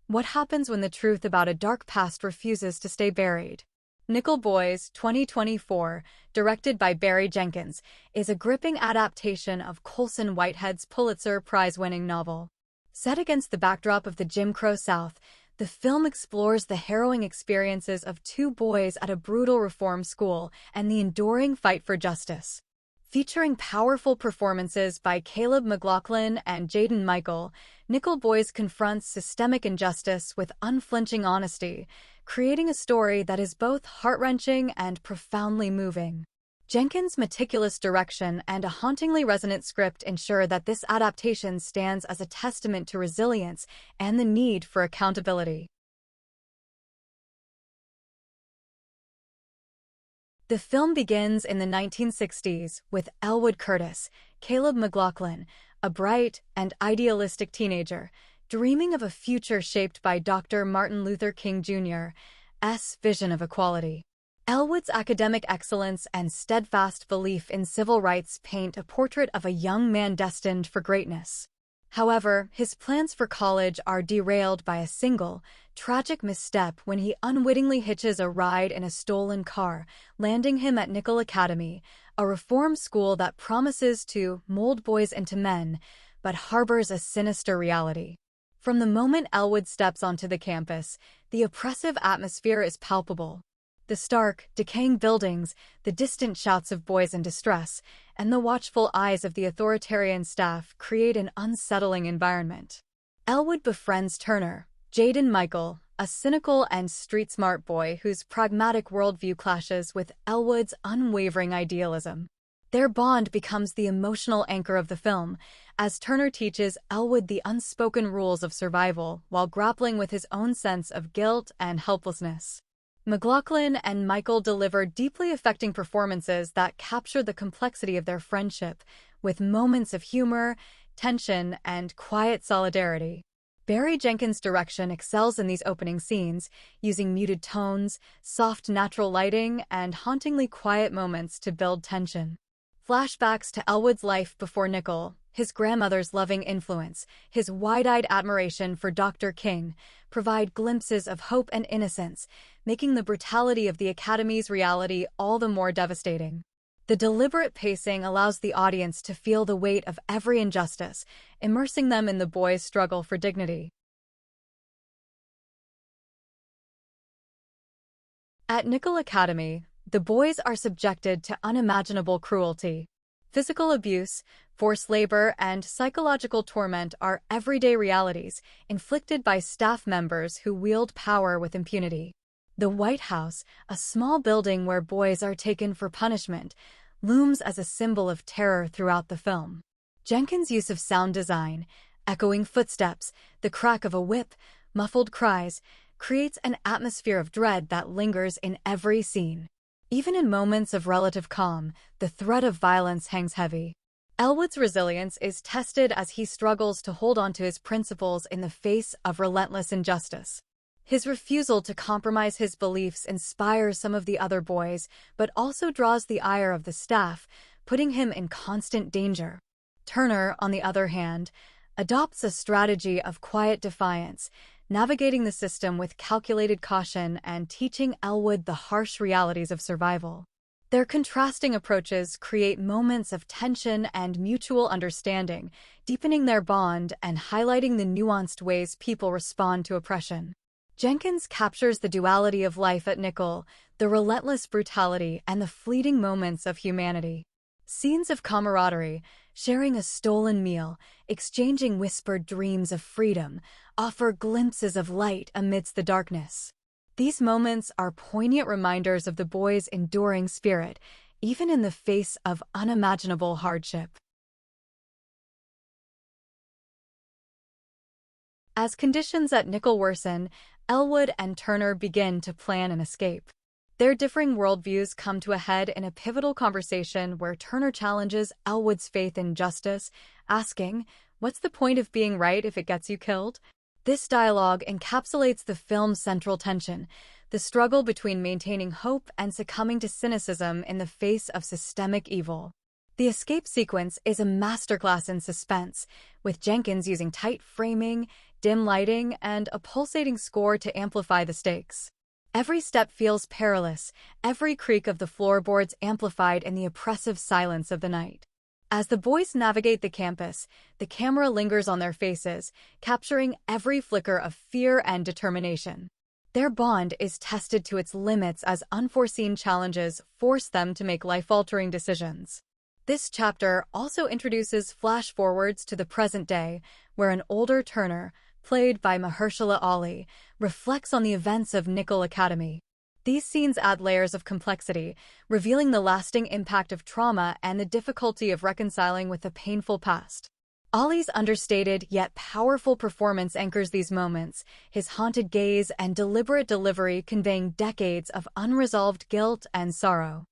What happens when the truth about a dark past refuses to stay buried? Nickel Boys, 2024, directed by Barry Jenkins, is a gripping adaptation of Colson Whitehead's Pulitzer Prize-winning novel. Set against the backdrop of the Jim Crow South, the film explores the harrowing experiences of two boys at a brutal reform school and the enduring fight for justice. Featuring powerful performances by Caleb McLaughlin and Jaden Michael, Nickel Boys confronts systemic injustice with unflinching honesty, creating a story that is both heart-wrenching and profoundly moving. Jenkins' meticulous direction and a hauntingly resonant script ensure that this adaptation stands as a testament to resilience and the need for accountability. The film begins in the 1960s with Elwood Curtis, Caleb McLaughlin, a bright and idealistic teenager, dreaming of a future shaped by Dr. Martin Luther King Jr.'s vision of equality. Elwood's academic excellence and steadfast belief in civil rights paint a portrait of a young man destined for greatness. However, his plans for college are derailed by a single, tragic misstep when he unwittingly hitches a ride in a stolen car, landing him at Nickel Academy, a reform school that promises to mold boys into men, but harbors a sinister reality. From the moment Elwood steps onto the campus, the oppressive atmosphere is palpable. The stark, decaying buildings, the distant shouts of boys in distress, and the watchful eyes of the authoritarian staff create an unsettling environment. Elwood befriends Turner, Jaden Michael, a cynical and street-smart boy whose pragmatic worldview clashes with Elwood's unwavering idealism. Their bond becomes the emotional anchor of the film, as Turner teaches Elwood the unspoken rules of survival while grappling with his own sense of guilt and helplessness. McLaughlin and Michael deliver deeply affecting performances that capture the complexity of their friendship, with moments of humor, tension, and quiet solidarity. Barry Jenkins' direction excels in these opening scenes, using muted tones, soft natural lighting, and hauntingly quiet moments to build tension. Flashbacks to Elwood's life before Nickel, his grandmother's loving influence, his wide-eyed admiration for Dr. King, provide glimpses of hope and innocence, making the brutality of the Academy's reality all the more devastating. The deliberate pacing allows the audience to feel the weight of every injustice, immersing them in the boys' struggle for dignity. At Nickel Academy, the boys are subjected to unimaginable cruelty. Physical abuse, forced labor, and psychological torment are everyday realities inflicted by staff members who wield power with impunity. The White House, a small building where boys are taken for punishment, looms as a symbol of terror throughout the film. Jenkins' use of sound design, echoing footsteps, the crack of a whip, muffled cries, creates an atmosphere of dread that lingers in every scene. Even in moments of relative calm, the threat of violence hangs heavy. Elwood's resilience is tested as he struggles to hold on to his principles in the face of relentless injustice. His refusal to compromise his beliefs inspires some of the other boys, but also draws the ire of the staff, putting him in constant danger. Turner, on the other hand, adopts a strategy of quiet defiance, navigating the system with calculated caution and teaching Elwood the harsh realities of survival. Their contrasting approaches create moments of tension and mutual understanding, deepening their bond and highlighting the nuanced ways people respond to oppression. Jenkins captures the duality of life at Nickel, the relentless brutality and the fleeting moments of humanity. Scenes of camaraderie, sharing a stolen meal, exchanging whispered dreams of freedom, offer glimpses of light amidst the darkness. These moments are poignant reminders of the boys' enduring spirit, even in the face of unimaginable hardship. As conditions at Nickel worsen, Elwood and Turner begin to plan an escape. Their differing worldviews come to a head in a pivotal conversation where Turner challenges Elwood's faith in justice, asking, "What's the point of being right if it gets you killed?" This dialogue encapsulates the film's central tension, the struggle between maintaining hope and succumbing to cynicism in the face of systemic evil. The escape sequence is a masterclass in suspense, with Jenkins using tight framing, dim lighting, and a pulsating score to amplify the stakes. Every step feels perilous, every creak of the floorboards amplified in the oppressive silence of the night. As the boys navigate the campus, the camera lingers on their faces, capturing every flicker of fear and determination. Their bond is tested to its limits as unforeseen challenges force them to make life-altering decisions. This chapter also introduces flash-forwards to the present day, where an older Turner, played by Mahershala Ali, reflects on the events of Nickel Academy. These scenes add layers of complexity, revealing the lasting impact of trauma and the difficulty of reconciling with the painful past. Ali's understated yet powerful performance anchors these moments, his haunted gaze and deliberate delivery conveying decades of unresolved guilt and sorrow.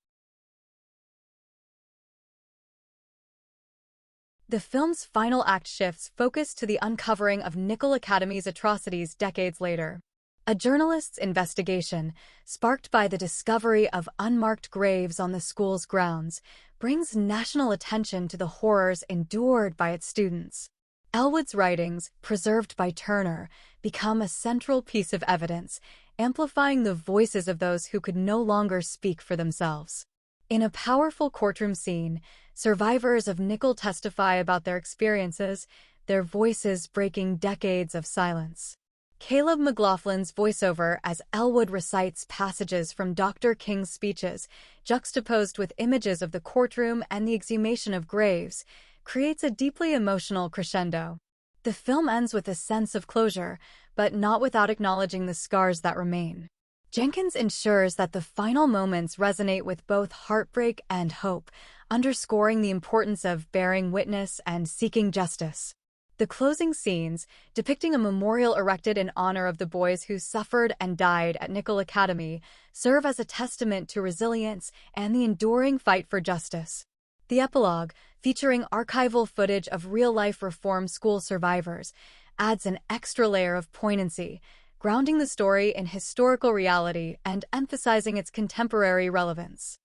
The film's final act shifts focus to the uncovering of Nickel Academy's atrocities decades later. A journalist's investigation, sparked by the discovery of unmarked graves on the school's grounds, brings national attention to the horrors endured by its students. Elwood's writings, preserved by Turner, become a central piece of evidence, amplifying the voices of those who could no longer speak for themselves. In a powerful courtroom scene, survivors of Nickel testify about their experiences, their voices breaking decades of silence. Caleb McLaughlin's voiceover as Elwood recites passages from Dr. King's speeches, juxtaposed with images of the courtroom and the exhumation of graves, creates a deeply emotional crescendo. The film ends with a sense of closure, but not without acknowledging the scars that remain. Jenkins ensures that the final moments resonate with both heartbreak and hope, underscoring the importance of bearing witness and seeking justice. The closing scenes, depicting a memorial erected in honor of the boys who suffered and died at Nickel Academy, serve as a testament to resilience and the enduring fight for justice. The epilogue, featuring archival footage of real-life reform school survivors, adds an extra layer of poignancy, grounding the story in historical reality and emphasizing its contemporary relevance.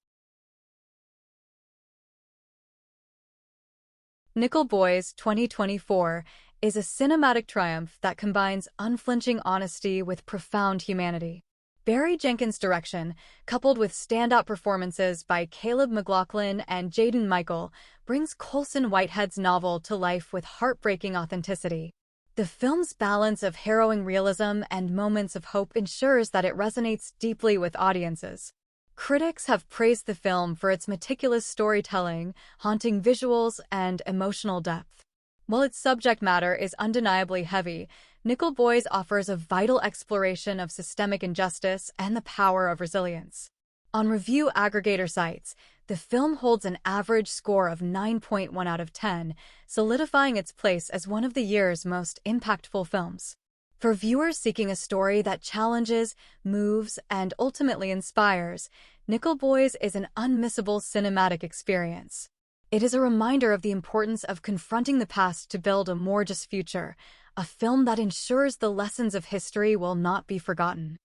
Nickel Boys 2024 is a cinematic triumph that combines unflinching honesty with profound humanity. Barry Jenkins' direction, coupled with standout performances by Caleb McLaughlin and Jaden Michael, brings Colson Whitehead's novel to life with heartbreaking authenticity. The film's balance of harrowing realism and moments of hope ensures that it resonates deeply with audiences. Critics have praised the film for its meticulous storytelling, haunting visuals, and emotional depth. While its subject matter is undeniably heavy, Nickel Boys offers a vital exploration of systemic injustice and the power of resilience. On review aggregator sites, the film holds an average score of 9.1 out of 10, solidifying its place as one of the year's most impactful films. For viewers seeking a story that challenges, moves, and ultimately inspires, Nickel Boys is an unmissable cinematic experience. It is a reminder of the importance of confronting the past to build a more just future, a film that ensures the lessons of history will not be forgotten.